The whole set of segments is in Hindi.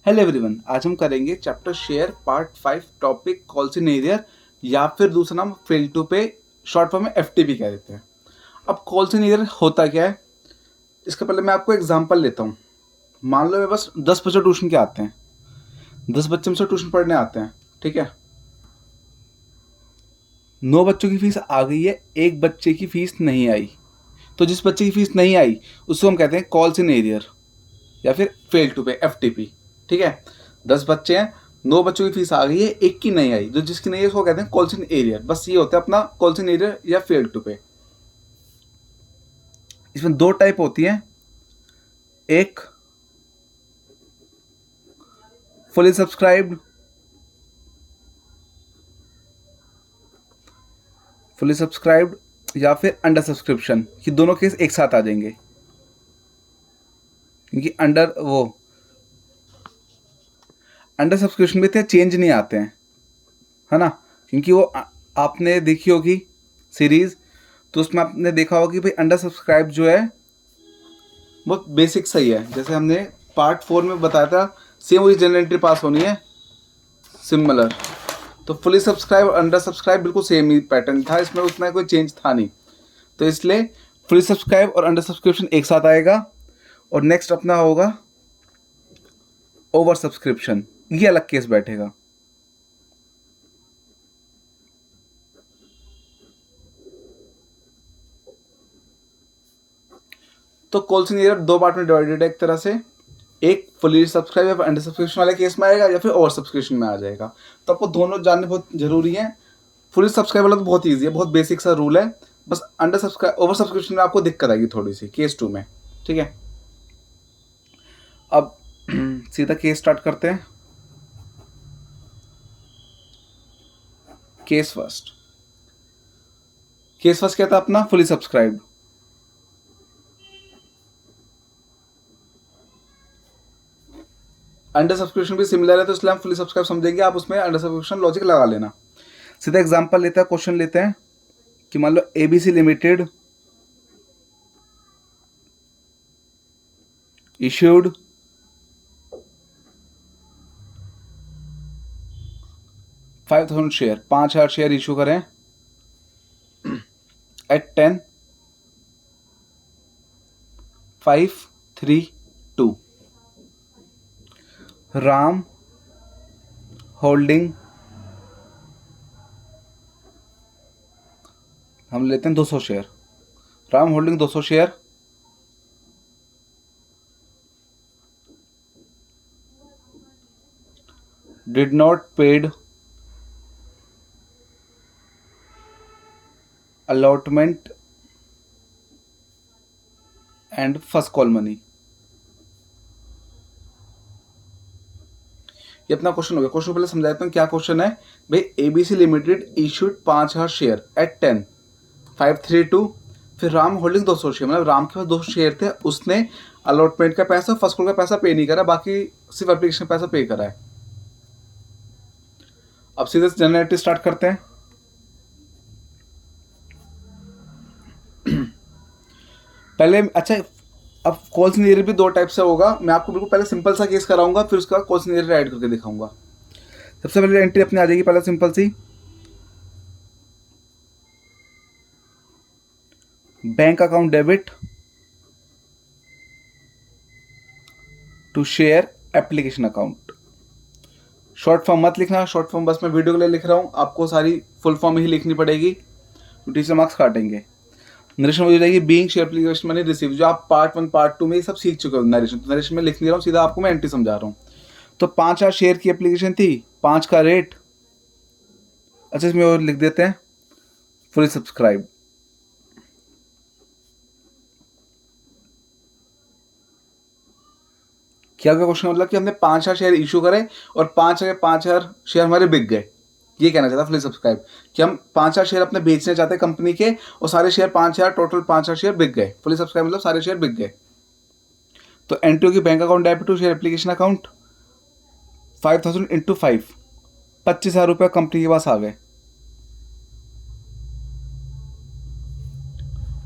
हेलो एवरीवन, आज हम करेंगे chapter share part 5 topic calls in arrear या फिर दूसरा नाम fail to pay, short form में एफटीपी कह देते हैं। अब कॉल सिनेरियर होता क्या है, इसका पहले मैं आपको एग्जांपल लेता हूँ। मान लो मेरे पास 10 बच्चे ट्यूशन के आते हैं, 10 बच्चे मुझसे ट्यूशन पढ़ने आते हैं, ठीक है। 9 बच्चों की फीस आ गई है, एक बच्चे की फीस नहीं आई। तो जिस बच्चे की फीस नहीं आई उसको हम कहते हैं कॉल सिनेरियर या फिर फेल टू पे, एफटीपी, ठीक है। 10 बच्चे हैं, 9 बच्चों की फीस आ गई है, एक की नहीं आई, जो जिसकी नहीं है उसको कहते हैं कॉल्सन एरियर। बस ये होता है अपना कॉल्सन एरियर या फेल टू पे। इसमें दो टाइप होती हैं, एक फुली सब्सक्राइब्ड, या फिर अंडर सब्सक्रिप्शन। ये दोनों केस एक साथ आ जाएंगे, क्योंकि अंडर सब्सक्रिप्शन में इतने चेंज नहीं आते हैं, है ना। क्योंकि वो आपने देखी होगी सीरीज, तो उसमें आपने देखा होगा कि भाई अंडर सब्सक्राइब जो है बहुत बेसिक सही है। जैसे हमने पार्ट 4 में बताया था, सेम वही जनरल एंट्री पास होनी है, सिमिलर। तो फुली सब्सक्राइब और अंडर सब्सक्राइब बिल्कुल सेम ही पैटर्न था, इसमें उतना कोई चेंज था नहीं। तो इसलिए फुली सब्सक्राइब और अंडर सब्सक्रिप्शन एक साथ आएगा। और नेक्स्ट अपना होगा ओवर सब्सक्रिप्शन, ये अलग केस बैठेगा। तो कॉल सिनेरियर दो पार्ट में डिवाइडेड है एक तरह से, एक फुली सब्सक्राइब या अंडर सब्सक्रिप्शन वाले केस में आएगा या फिर ओवर सब्सक्रिप्शन में आ जाएगा। तो आपको दोनों जानने बहुत जरूरी है। फुली सब्सक्राइब वाला तो बहुत ईजी है, बहुत बेसिक सा रूल है। बस अंडर सब्सक्राइब ओवर सब्सक्रिप्शन में आपको दिक्कत आएगी थोड़ी सी केस 2 में, ठीक है। अब सीधा केस स्टार्ट करते हैं। केस फर्स्ट क्या था अपना, फुली सब्सक्राइब्ड। अंडर सब्सक्रिप्शन भी सिमिलर है, तो इसलिए हम फुली सब्सक्राइब समझेंगे, आप उसमें अंडर सब्सक्रिप्शन लॉजिक लगा लेना। सीधा एग्जांपल लेते हैं, क्वेश्चन लेते हैं कि मान लो ABC limited issued 5000 share, 5000 share issue करें एट 10 5 3 2। राम होल्डिंग, हम लेते हैं 200 share. Ram holding 200 share did not paid allotment and first call money. ये अपना क्वेश्चन हो गया। क्वेश्चन पहले समझाता हूँ क्या क्वेश्चन है। भाई ABC limited issued 5000 share at 10 5 3 2। फिर राम होल्डिंग 200 शेयर, मतलब राम के पास 200 शेयर थे, उसने अलॉटमेंट का पैसा, फर्स्ट कॉल का पैसा पे नहीं करा, बाकी सिर्फ एप्लीकेशन का पैसा पे करा है। अब सीधे जनरेटिव स्टार्ट करते हैं। पहले अच्छा, अब कॉल सिनेरियो भी दो टाइप से होगा। मैं आपको बिल्कुल पहले सिंपल सा केस कराऊंगा, फिर उसके बाद कॉल सिनेरियो ऐड करके दिखाऊंगा। सबसे पहले एंट्री अपनी आ जाएगी, पहले सिंपल सी, bank account debit to share application account. Short form मत लिखना, शॉर्ट फॉर्म बस मैं वीडियो के लिए लिख रहा हूँ, आपको सारी फुल फॉर्म ही लिखनी पड़ेगी, तो टीचर मार्क्स काटेंगे। नरेशन हो जाएगी being share application money receive, जो आप पार्ट 1 पार्ट 2 में ये सब सीख चुके हो नरेशन। तो नरेशन में लिख नहीं रहा हूँ, सीधा आपको मैं एंट्री समझा रहा हूँ। तो 5000 शेयर की एप्लीकेशन थी, 5 का रेट। अच्छा, इसमें और लिख देते हैं फुली सब्सक्राइब। क्या क्या क्वेश्चन, मतलब कि हमने 5000 शेयर इशू करे और 5000 शेयर हमारे बिक गए, ये कहना चाहता फुली सब्सक्राइब कि हम 5000 शेयर अपने बेचने चाहते हैं कंपनी के, और सारे शेयर 5000, टोटल 5000 शेयर बिक गए। फुली सब्सक्राइब मतलब सारे शेयर बिक गए। तो एंट्री होगी bank account debit to share application account 5000 into 5, 25,000 रुपये कंपनी के पास आ गए।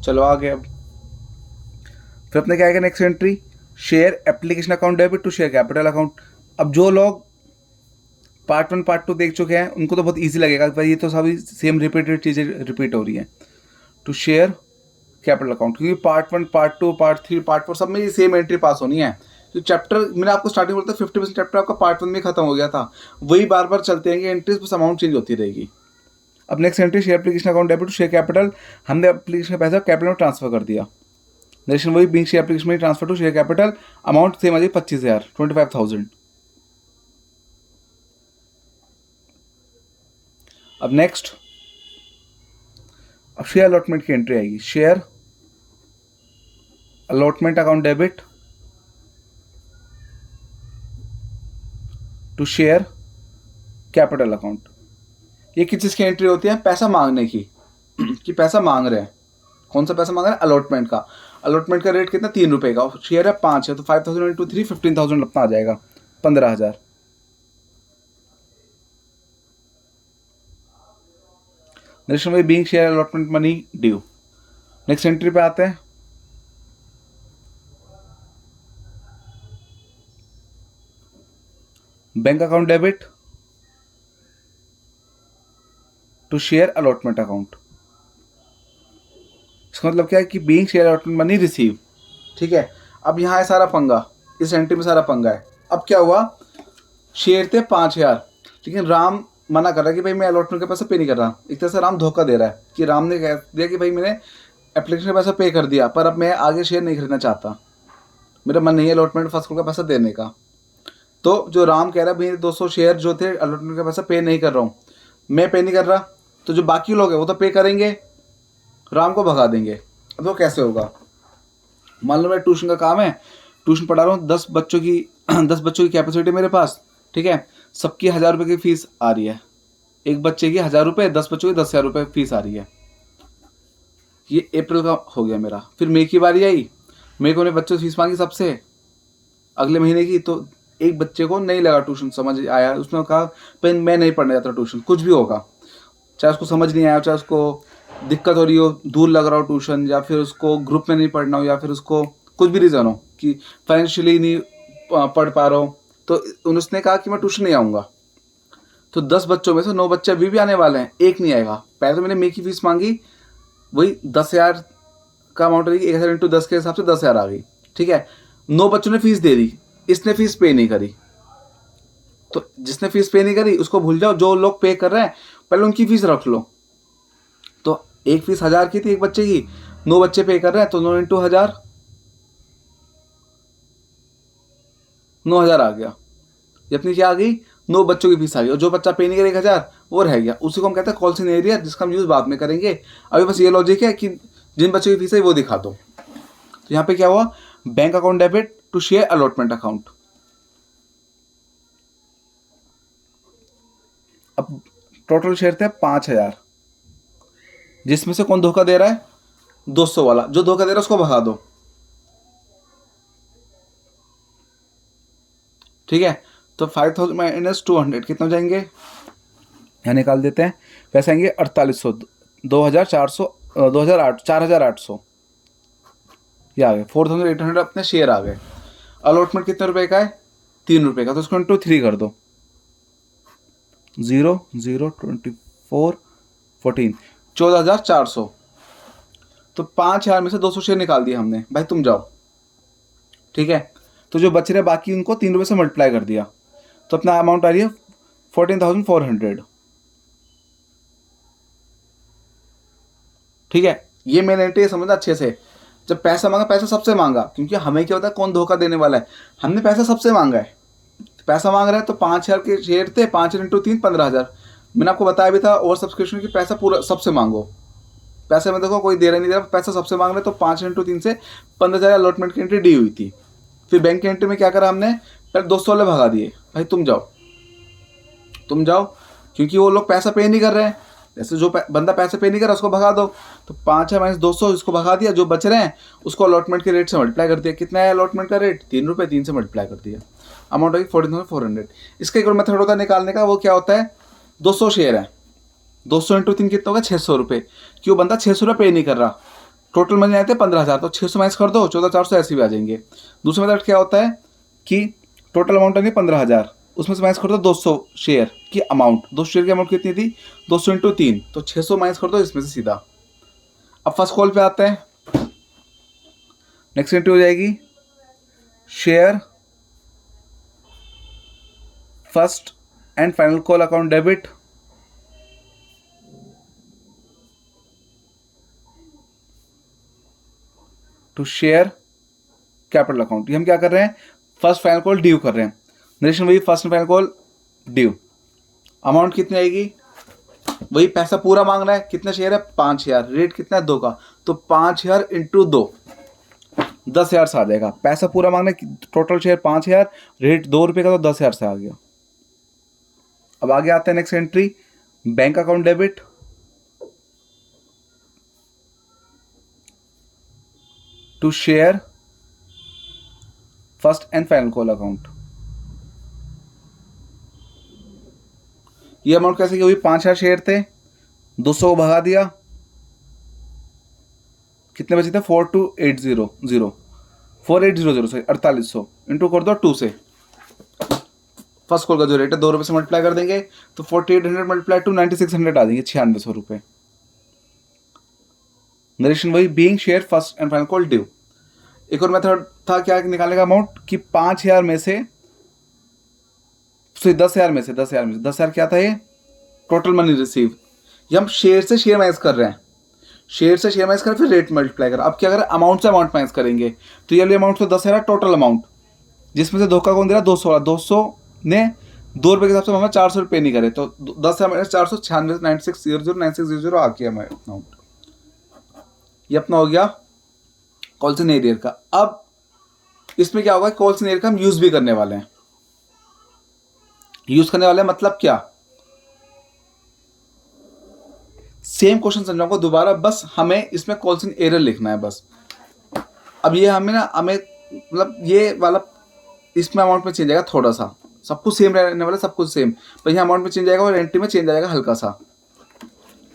चलो आगे। अब फिर अपने क्या आएगा next entry, share application account debit to share capital account अब जो लोग पार्ट 1 पार्ट 2 देख चुके हैं उनको तो बहुत ईजी लगेगा, भाई ये तो सभी सेम रिपीटेड चीज़ें रिपीट हो रही हैं। टू शेयर कैपिटल अकाउंट, क्योंकि पार्ट 1 पार्ट 2 पार्ट 3 पार्ट 4 सब में ये सेम एंट्री पास होनी है। तो चैप्टर मैंने आपको स्टार्टिंग बोलता 50% चैप्टर आपका पार्ट 1 में खत्म हो गया था, वही बार बार चलते हैं कि एंट्रीज बस अमाउंट चेंज होती रहेगी। अब next entry share application account debit to share capital, हमने एप्लीकेशन का पैसा कैपिटल में ट्रांसफर कर दिया। नरेशन वही बिंग शेयर एप्लीकेशन में transfer to share capital, amount same आ जाएगी 25,000 25,000। अब नेक्स्ट अब शेयर अलॉटमेंट की एंट्री आएगी। Share allotment account debit to share capital account. ये किस चीज़ की एंट्री होती है? पैसा मांगने की कि पैसा मांग रहे हैं। कौन सा पैसा मांग रहे हैं? अलॉटमेंट का। अलॉटमेंट का रेट कितना? 3 रुपये का। शेयर है 5 है तो 5,000 इंटू 3 15,000 अपना आ जाएगा, 15,000। नेक्स्ट में being share allotment money due. Next entry पे आते हैं। Bank account debit to share allotment account. इसका मतलब क्या है कि being share allotment money receive. ठीक है, अब यहाँ है सारा पंगा, इस एंट्री में सारा पंगा है। अब क्या हुआ, शेयर थे 5,000, लेकिन राम मना कर रहा है कि भाई मैं अलॉटमेंट का पैसा पे नहीं कर रहा। एक तरह से राम धोखा दे रहा है कि राम ने कह दिया कि भाई मैंने एप्लीकेशन का पैसा पे कर दिया, पर अब मैं आगे शेयर नहीं खरीदना चाहता, मेरा मन नहीं है अलॉटमेंट फर्स्ट का पैसा देने का। तो जो राम कह रहा है भाई 200 शेयर जो थे अलॉटमेंट का पैसा पे नहीं कर रहा हूँ, मैं पे नहीं कर रहा, तो जो बाकी लोग हैं वो तो पे करेंगे, राम को भगा देंगे। अब वो कैसे होगा? मान लो मेरा ट्यूशन का काम है, ट्यूशन पढ़ा रहा हूँ 10 बच्चों की 10 बच्चों की कैपेसिटी मेरे पास। ठीक है, सबकी 1,000 रुपये की फीस आ रही है, एक बच्चे की 1,000 रुपये, 10 बच्चों की 10,000 रुपये फीस आ रही है। ये अप्रैल का हो गया मेरा। फिर मई की बारी आई, मई को उन्हें बच्चों से फीस मांगी सबसे अगले महीने की। तो एक बच्चे को नहीं लगा ट्यूशन समझ आया, उसने कहा भाई मैं नहीं पढ़ने जाता ट्यूशन, कुछ भी होगा, चाहे उसको समझ नहीं आया, चाहे उसको दिक्कत हो रही हो, दूर लग रहा हो ट्यूशन, या फिर उसको ग्रुप में नहीं पढ़ना हो, या फिर उसको कुछ भी रीज़न हो कि फाइनेंशियली नहीं पढ़ पा रहा हो, तो उसने कहा कि मैं ट्यूशन नहीं आऊँगा। तो 10 बच्चों में से 9 बच्चे अभी भी आने वाले हैं, एक नहीं आएगा। पहले तो मैंने मई की फीस मांगी, वही 10,000 का अमाउंट रहेगी, 1,000 इंटू 10 के हिसाब से 10,000 आ गई। ठीक है, 9 बच्चों ने फीस दे दी, इसने फीस पे नहीं करी। तो जिसने फीस पे नहीं करी उसको भूल जाओ, जो लोग पे कर रहे हैं पहले उनकी फीस रख लो। तो एक फीस 1,000 की थी एक बच्चे की, 9 बच्चे पे कर रहे हैं तो 9 इंटू 1,000 9,000 आ गया। ये अपनी क्या आ गई? 9 बच्चों की फीस आ गई, और जो बच्चा पे नहीं करेगा 1,000 वो रह गया। उसी को हम कहते हैं कॉल्सन एरिया, जिसका हम यूज़ बाद में करेंगे। अभी बस ये लॉजिक है कि जिन बच्चों की फीस है वो दिखा दो। तो यहाँ पे क्या हुआ, bank account debit to share allotment account. अब टोटल शेयर थे 5,000, जिसमें से कौन धोखा दे रहा है? 200 वाला। जो धोखा दे रहा है उसको भगा दो। ठीक है, तो 5,000 माइनस 200 कितना हो जाएंगे? यहाँ निकाल देते हैं, पैसे आएंगे 4,800, 2,400, 4,800 ये आ गए। 4,800 अपने शेयर आ गए। अलॉटमेंट कितने रुपए का है? 3 रुपये का, तो उसको इंटू 3 कर दो। 0 0 24 14 14,400। तो 5,000 में से 200 शेयर निकाल दिए हमने, भाई तुम जाओ। ठीक है, तो जो बच रहे बाकी उनको 3 रुपये से मल्टीप्लाई कर दिया, तो अपना अमाउंट आ रही है 14,400। ठीक है, ये मेन एंट्री समझना अच्छे से। जब पैसा मांगा, पैसा सबसे मांगा, क्योंकि हमें क्या होता है कौन धोखा देने वाला है। हमने पैसा सबसे मांगा है, पैसा मांग रहा है तो 5,000 के शेयर थे, 5 इंटू 3 15,000। मैंने आपको बताया भी था ओवर सब्सक्रिप्शन की पैसा पूरा सबसे मांगो। पैसे में देखो कोई दे रहा नहीं दे रहा, पैसा सबसे मांग रहे, तो 5 इंटू 3 से 15,000 अलॉटमेंट की एंट्री डी हुई थी। फिर बैंक की एंट्री में क्या करा हमने, पहले 200 वाले भगा दिए, भाई तुम जाओ, क्योंकि वो लोग पैसा पे नहीं कर रहे हैं। जैसे जो बंदा पैसे पे नहीं कर रहा उसको भगा दो, तो 5 माइनस 200 इसको भगा दिया, जो बच रहे हैं उसको अलॉटमेंट के रेट से मल्टीप्लाई कर दिया। कितना है अलॉटमेंट का रेट? 3 रुपये, 3 से मल्टीप्लाई कर दिया, अमाउंट होगी 14,400। इसका एक और मेथड होता है निकालने का, वो क्या होता है, 200 शेयर है, 200 इंटू 3 कितना होगा? 600 रुपये। क्यों? बंदा 600 रुपये पे नहीं कर रहा, टोटल मनी आए थे 15,000, तो 600 माइनस कर दो, 14,400 ऐसे भी आ जाएंगे। दूसरा मेथड क्या होता है कि टोटल अमाउंट नहीं 15,000, उसमें से माइनस कर दो 200 शेयर की अमाउंट। 200 शेयर की अमाउंट कितनी थी? 200 इंटू 3, तो 600 माइनस कर दो इसमें से सीधा। अब फर्स्ट कॉल पे आते हैं। नेक्स्ट एंट्री हो जाएगी share first and final call account debit to share capital account. ये हम क्या कर रहे हैं? फर्स्ट फाइनल कॉल ड्यू कर रहे हैं। नरेशन वही first final call due. Amount कितनी आएगी? वही पैसा पूरा मांग रहा है। कितना शेयर है? 5,000। रेट कितना है? 2 का, तो 5,000 इंटू 2 10,000 से आ जाएगा। पैसा पूरा मांगना है, टोटल शेयर 5,000, रेट 2 रुपये का, तो 10,000 से आ गया। अब आगे आते हैं next entry, bank account debit to share first and final call account. ये अमाउंट कैसे की हुई? 5,000 शेयर थे, 200 को भगा दिया, कितने बचे थे? 4800 सॉरी 4800 इंटू कर दो 2 से। फर्स्ट कॉल का जो रेट है 2 रुपये से मल्टीप्लाई कर देंगे, तो 4800 मल्टीप्लाई टू 9600 आ जाएंगे, 9600 रुपये। नरेशन वही being share first and final call due. एक और मेथड था क्या निकालने का अमाउंट, कि 5,000 में से 10,000 में से 10,000 क्या था? ये टोटल मनी रिसीव। ये हम शेयर से शेयर माइनस कर रहे हैं, शेयर से शेयर माइनस कर फिर रेट मल्टीप्लाई कर। अब क्या करें? अमाउंट से अमाउंट माइनस करेंगे। तो ये अमाउंट तो 10,000 टोटल अमाउंट, जिसमें से धोखा कौन दे रहा? 200 ने 2 रुपये के हिसाब से हमें 400 रुपये नहीं करे, तो 10,000 माइनस 400 9600 आ गया हमारे अमाउंट। ये अपना हो गया कॉल्सन एरियर का। अब इसमें क्या होगा? कॉल्सन एरियर का हम यूज भी करने वाले हैं। यूज करने वाले हैं मतलब क्या? सेम क्वेश्चन समझाऊंगा दोबारा, बस हमें इसमें कॉल्सन एरर लिखना है बस। अब ये हमें मतलब ये वाला इसमें अमाउंट में चेंज आएगा थोड़ा सा, सब कुछ सेम रहने वाला, सब कुछ सेम, पर यहाँ अमाउंट में चेंज आएगा और एंट्री में चेंज आएगा हल्का सा।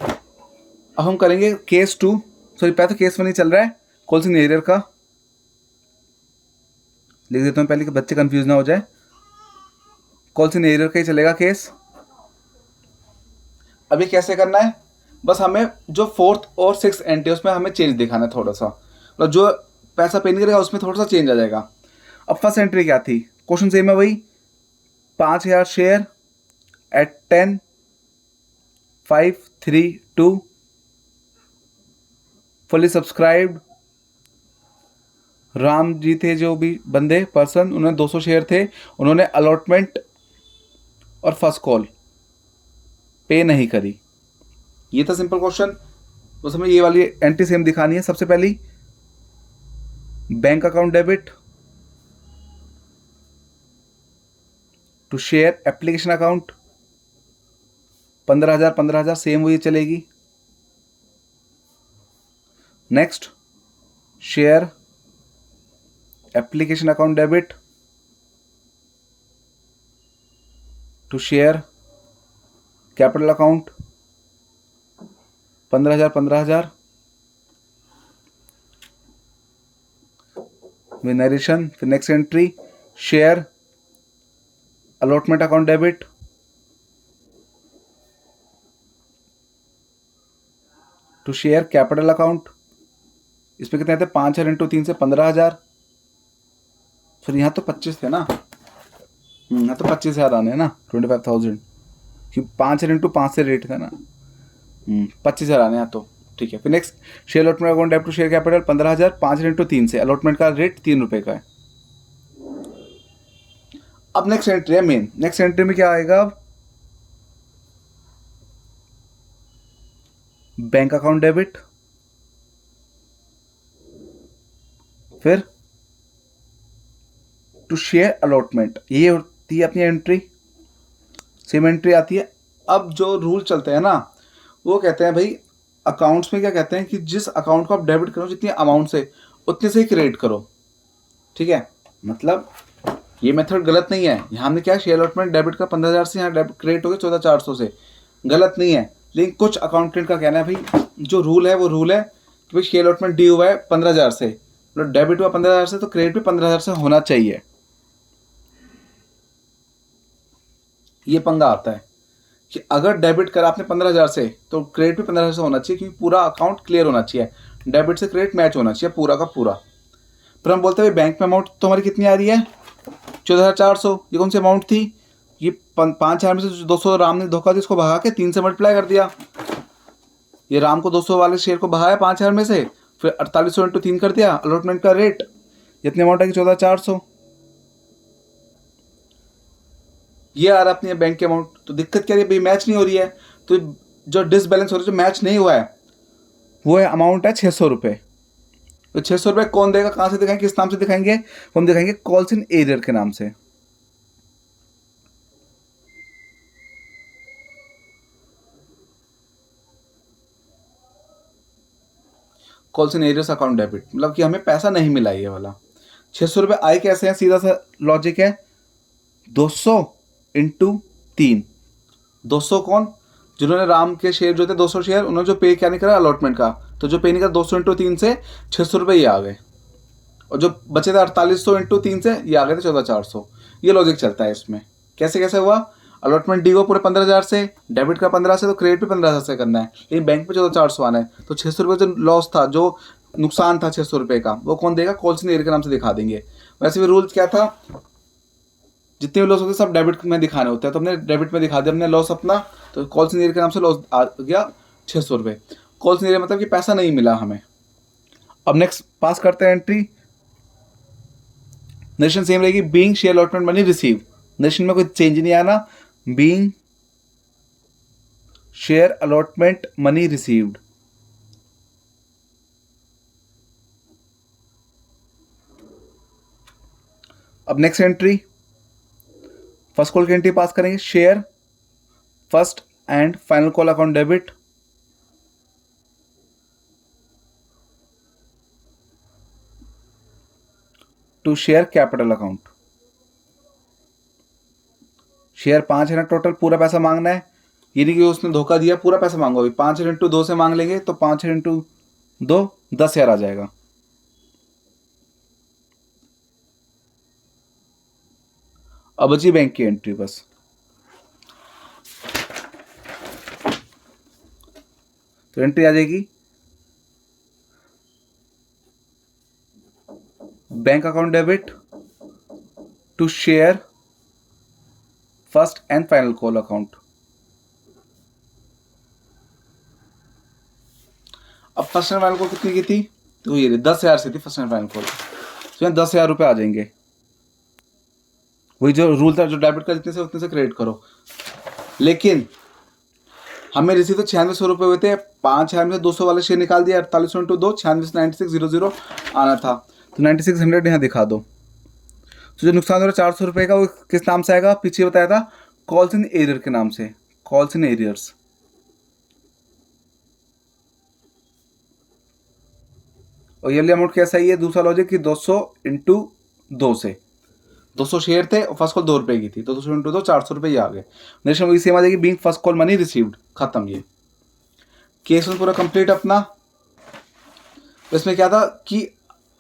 अब हम करेंगे केस 2, सॉरी पहले तो केस 1 ही चल रहा है कॉल्सन एरर का। लिख देता हूँ पहले कि बच्चे कंफ्यूज ना हो जाए। कॉल्सन एरर का ही चलेगा केस। अभी कैसे करना है? बस हमें जो 4th और 6th एंट्री उसमें हमें चेंज दिखाना है थोड़ा सा, मतलब जो पैसा पे नहीं करेगा उसमें थोड़ा सा चेंज आ जाएगा। अब फर्स्ट एंट्री क्या थी? क्वेश्चन सेम है वही, 5,000 share at 10, 5, 3, 2 fully subscribed. Ram ji थे जो भी बंदे पर्सन, उन्होंने 200 शेयर थे, उन्होंने अलॉटमेंट और फर्स्ट कॉल पे नहीं करी। ये था सिंपल क्वेश्चन। बस हमें ये वाली एंट्री सेम दिखानी है। सबसे पहली bank account debit to share application account 15,000 same वही चलेगी। Next share application account debit to share capital account 15,000 with narration। फिर next entry share allotment account debit to share capital account. इसमें कितने थे? 5,000 इंटू 3 से 15,000। फिर यहाँ तो 25 थे ना, यहाँ तो 25,000 आने हैं ना, 25,000, क्योंकि 5,000 इंटू 5 से रेट था ना, 25,000 आने हैं तो ठीक है। फिर next share allotment account debit to share capital 15,000, 5,000 into 3 से, अलॉटमेंट का रेट 3 रुपये का है। अब नेक्स्ट एंट्री है मेन। नेक्स्ट एंट्री में क्या आएगा? बैंक अकाउंट डेबिट, फिर टू शेयर अलॉटमेंट। ये होती है अपनी एंट्री, सेम एंट्री आती है। अब जो रूल चलते हैं ना, वो कहते हैं भाई अकाउंट्स में क्या कहते हैं कि जिस अकाउंट को आप डेबिट करो जितनी अमाउंट से, उतने से ही क्रेडिट करो। ठीक है, मतलब ये मेथड गलत नहीं है। यहाँ हमने क्या शेयर अलॉटमेंट डेबिट का 15,000 से, यहाँ क्रेडिट हो गया 14,400 से, गलत नहीं है। लेकिन कुछ अकाउंटेंट का कहना है भाई जो रूल है वो रूल है कि भाई शेयर अलॉटमेंट ड्यू हुआ है 15,000 से, मतलब डेबिट हुआ 15,000 से, तो क्रेडिट भी 15,000 से होना चाहिए। ये पंगा आता है कि अगर डेबिट करा आपने 15,000 से तो क्रेडिट भी 15,000 से होना चाहिए, क्योंकि पूरा अकाउंट क्लियर होना चाहिए, डेबिट से क्रेडिट मैच होना चाहिए पूरा का पूरा। पर हम बोलते हैं बैंक में अमाउंट तो हमारी कितनी आ रही है 14,400, ये कौन सी अमाउंट थी, ये 5,000 में से 200 राम ने धोखा दी, इसको भगा के 3 से मल्टीप्लाई कर दिया। ये राम को 200 वाले शेयर को भगाया 5,000 में से, फिर 4800 इंटू 3 कर दिया अलॉटमेंट का रेट, जितनी अमाउंट है कि 14,400, ये आ रहा अपनी बैंक की अमाउंट। तो दिक्कत क्या है भाई, मैच नहीं हो रही है। तो जो डिसबैलेंस हो रहा है, जो मैच नहीं हुआ है, वो है अमाउंट है 600 रुपये। तो 600 रुपये कौन देगा, कहाँ से दिखाएंगे, किस नाम से दिखाएंगे, हम दिखाएंगे कॉल्स इन एरियर के नाम से। Calls in arrears account debit, मतलब कि हमें पैसा नहीं मिला ये वाला। 600 रुपये आए कैसे हैं, सीधा सा लॉजिक है, 200 इंटू 3। 200 कौन, जिन्होंने राम के शेयर जो थे 200 शेयर, उन्होंने जो पे क्या नहीं करा अलॉटमेंट का, तो जो पे नहीं करा 200 इंटू 3 से 600 रुपये ये आ गए, और जो बचे थे 4800 इंटू 3 से ये आ गए थे 14,400। ये लॉजिक चलता है इसमें। कैसे कैसे हुआ, अलॉटमेंट डी को पूरे 15,000 से, डेबिट का 15 से, तो क्रेडिट भी 15,000 से करना है, लेकिन बैंक में 14,400 आना है। तो 600 रुपये जो लॉस था, जो नुकसान था 600 रुपये का, वो कौन देगा, कॉल्स इन एरियर के नाम से दिखा देंगे। वैसे भी रूल क्या था, जितने भी लॉस होते सब डेबिट में दिखाने होते हैं, तो हमने डेबिट में दिखा दिया हमने लॉस अपना, तो कॉल्स इन एरियर के नाम से लॉस आ गया 600 रुपये। कॉल्स इन एरियर मतलब कि पैसा नहीं मिला हमें। अब नेक्स्ट पास करते हैं एंट्री, नरेशन सेम रहेगी, being share allotment money receive, narration में कोई चेंज नहीं आना, being share allotment money received. अब नेक्स्ट एंट्री, फर्स्ट कॉल की एंट्री पास करेंगे, share first and final call account debit, to share capital account. Share 5 है ना टोटल, पूरा पैसा मांगना है, ये नहीं कि उसने धोखा दिया पूरा पैसा मांगो, अभी 5 इंटू 2 से मांग लेंगे, तो 5 इंटू 2 10,000 आ जाएगा। अब बची बैंक की एंट्री बस, तो एंट्री आ जाएगी, bank account debit to share first and final call account. अब फर्स्ट एंड फाइनल कॉल कितनी की थी, तो ये 10,000 से थी फर्स्ट एंड फाइनल कॉल, तो यहाँ 10,000 रुपये आ जाएंगे। वही जो रूल था, जो डेबिट का जितने से उतने से क्रेडिट करो, लेकिन हमें रिसीव तो 9600 रुपये हुए थे, 5,000 में से 200 वाले शेयर निकाल दिया, 4800 इंटू 2 96 9600 आना था, तो 9600 यहाँ दिखा दो। तो जो नुकसान हो रहा है 400 रुपये का, वो किस नाम से आएगा, पीछे बताया था कॉल्स इन एरियर के नाम से, कॉल्स इन एरियर्स। और ये वाली अमाउंट कैसा ही है, दूसरा लॉजिक कि 200 इंटू 2 से, 200 शेयर थे और फर्स्ट कॉल 2 रुपये की थी, तो 200 इंटू 2 400 रुपये आ गए। नेक्स्ट वही सेम आ जाएगी, being first call money received, खत्म। ये केस में पूरा कंप्लीट अपना। इसमें क्या था कि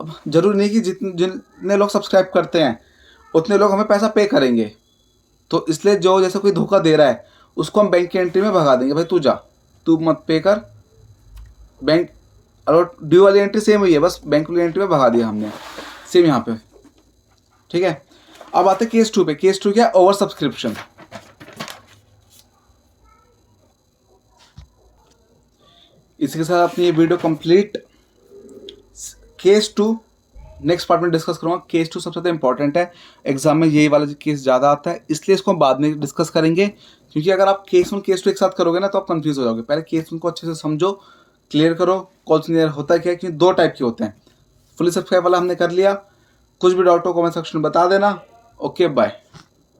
जरूरी नहीं कि जितने लोग सब्सक्राइब करते हैं उतने लोग हमें पैसा पे करेंगे, तो इसलिए जो जैसे कोई धोखा दे रहा है उसको हम बैंक की एंट्री में भगा देंगे, भाई तू जा, तू मत पे कर। बैंक और ड्यू वाली एंट्री सेम हुई है, बस बैंक वाली एंट्री में भगा दिया हमने, सेम यहाँ पे, ठीक है। अब आते हैं केस 2 पे। केस 2 क्या है, ओवर सब्सक्रिप्शन। इसी के साथ अपनी ये video complete. Case 2 next part में डिस्कस करूंगा। केस 2 सबसे ज़्यादा इंपॉर्टेंट है, एग्जाम में यही वाला केस ज़्यादा आता है, इसलिए इसको हम बाद में डिस्कस करेंगे, क्योंकि अगर आप केस 1 केस 2 एक साथ करोगे ना तो आप कंफ्यूज हो जाओगे। पहले केस 1 को अच्छे से समझो, क्लियर करो, कॉल्स क्लियर होता है क्या, क्योंकि 2 टाइप के होते हैं। फुली सब्सक्राइब वाला हमने कर लिया, कुछ भी डाउट हो कमेंट सेक्शन में बता देना। Okay bye.